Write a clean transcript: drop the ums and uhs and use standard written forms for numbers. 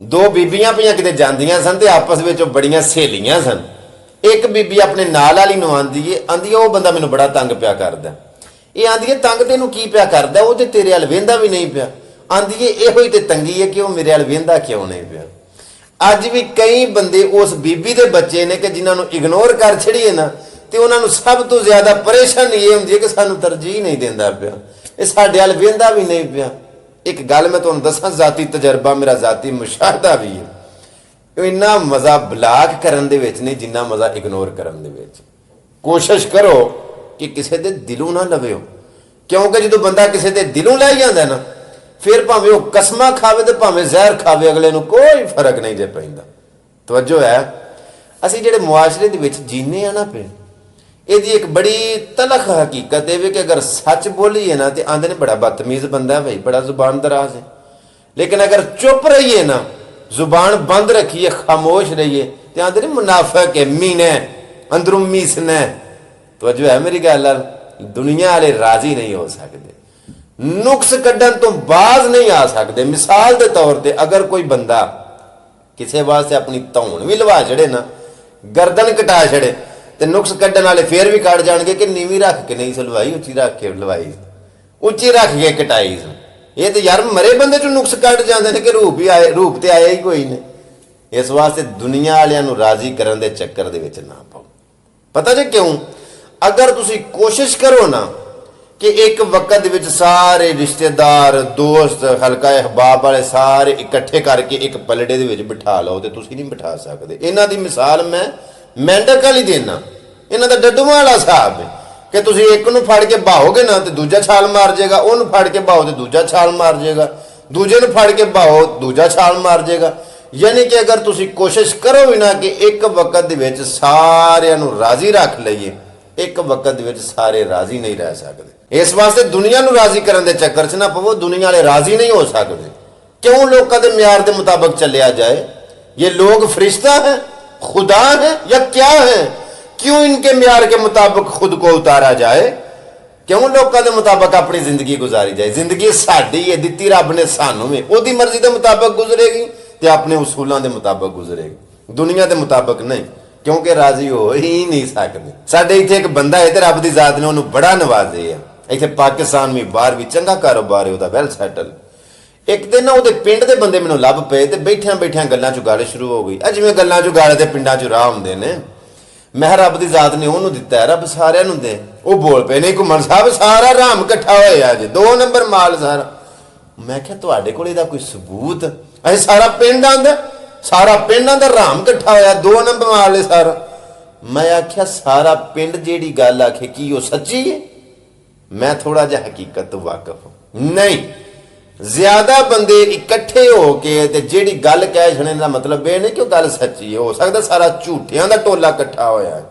दो बीबियां पईयां किते जांदियां सन ते आपस विच बड़ियां सहेलियां सन। एक बीबी अपने नाल वाली नूं आंदी है वो बंदा मैनूं बड़ा तंग पिया करदा। ये आंदी है तंग तेनूं की पिया करदा, वो ते तेरे अल वेंदा भी नहीं पिया। आंदी है इहो ही ते तंगी है कि वो मेरे अल वेंदा क्यों नहीं पिया। अज भी कई बंदे उस बीबी दे बच्चे ने कि जिन्हां नूं इग्नोर कर छड़ीए ना ते उन्हां नूं सब तो ज्यादा परेशानी ये हुंदी है कि सानूं तरजीह नहीं देंदा पिया, ये साडे अल वेंदा भी नहीं पिया। एक गल मैं तुहानूं दसां, जाती तजर्बा मेरा जाती मुशाहदा भी है। इन्ना मज़ा ब्लाक करन दे विच नहीं जिन्ना मज़ा इग्नोर करन दे विच। कोशिश करो कि किसी दे दिलों ना लविओ, क्योंकि जो बंदा किसी दे दिलों लै जांदा ना फिर भावें वो कसमां खावे ते भावें जहर खावे, अगले नूं कोई फर्क नहीं जे पैंदा। तवज्जो है, असीं जिहड़े मुआशरे दे विच जीने आ ना पे, ਇਹਦੀ एक बड़ी तलख हकीकत है कि अगर सच बोलीए ना तो आंदे ने बड़ा बदतमीज बंदा है भाई, बड़ा जुबान दराज है। लेकिन अगर चुप रहिए ना, जुबान बंद रखिए, खामोश रहिए तो आंदे ने मुनाफिक है, मीना अंदरों मीसना। तो जो है मेरी गल, दुनिया वाले राजी नहीं हो सकते, नुक्स कड्ढन तो बाज नहीं आ सकते। मिसाल के तौर पर अगर कोई बंदा किसी वास्ते अपनी धौन भी लवा छड़े ना, गर्दन कटा छड़े तो नुक्स कड्ढन वाले फिर भी कट जाएंगे कि नीवी रख के नहीं सलवाई, उची रख के लवाई, उची रख के कटाई। ये तो यार मरे बंदे चो नुक्स कट जाते हैं कि रूप ही आए, रूप तो आया ही कोई नहीं। इस वास्ते दुनिया वालों राजी करने के चक्कर दे विच ना पाओ। पता जे क्यों? अगर तुसी कोशिश करो ना कि एक वक्त विच सारे रिश्तेदार दोस्त हल्का अहबाब वाले सारे इकट्ठे करके एक पलड़े दे विच बिठा लो तो तुसी नहीं बिठा सकते। इन्हां दी मिसाल मैं मेंढक वाली देना, इन्हां दा डड्डूआं वाला हिसाब है कि तुसी एक नूं फड़ के बाहोगे ना तो दूजा छाल मार जाएगा, उन्होंने फड़ के बाहो तो दूजा छाल मार जाएगा, दूजे नूं फड़ के बाहो दूजा छाल मार जाएगा। यानी कि अगर तुसी कोशिश करो भी ना कि एक वक्त दे विच सारिआं नूं राजी रख लईए, एक वक्त दे विच सारे राजी नहीं रह सकते। इस वास्ते दुनिया नूं राजी करन दे चक्कर च ना पवो, दुनिया वाले राजी नहीं हो सकते। क्यों लोगों के म्यार के मुताबिक चलिया जाए? ये लोग फरिश्ता है, खुदा है या क्या है? क्यों इनके म्यार के मुताबिक खुद को उतारा जाए? क्यों लोगों के मुताबिक अपनी जिंदगी गुजारी जाए? जिंदगी साडी है, दित्ती रब ने सानू में, ओदी मर्जी के मुताबिक गुजरेगी तो अपने उसूलों के मुताबिक गुजरेगी, दुनिया के मुताबिक नहीं, क्योंकि राजी हो ही नहीं सकते। साडे इत्थे एक बंदा है, रब की जात ने उन्होंने बड़ा नवाजे है, इत्थे पाकिस्तान में बाहर भी चंगा कारोबार है उहदा, वैल सैटल। एक दिन ना वो पिंड के बंदे मैनूं लभ पे ते बैठिया बैठिया गल्लां चों गल शुरू हो गई। जिवें गल्लां चों गल ते पिंडां चों राह हुंदे ने। मैं रब की जात ने उन्होंने दिता है, रब सारिआं नूं दे। वो बोल पे नहीं घुम्मण साहब सारा राम इकट्ठा होया अज 2 नंबर माल सारा। मैं क्या तुहाडे कोल इहदा कोई सबूत? असीं सारा पिंड आंदा, सारा पिंड आंदा राम इकट्ठा होया 2 नंबर माल है सारा। मैं आख्या सारा पिंड जिहड़ी गल आखे की वो सच्ची है? मैं थोड़ा जिहा हकीकत तो वाकफ नहीं। ज्यादा बंदे इकट्ठे होके ते जेड़ी गल कह छड़ने का मतलब यह नहीं कि गल सच्ची है, हो सकता सारा झूठियां दा टोला इकट्ठा होया है।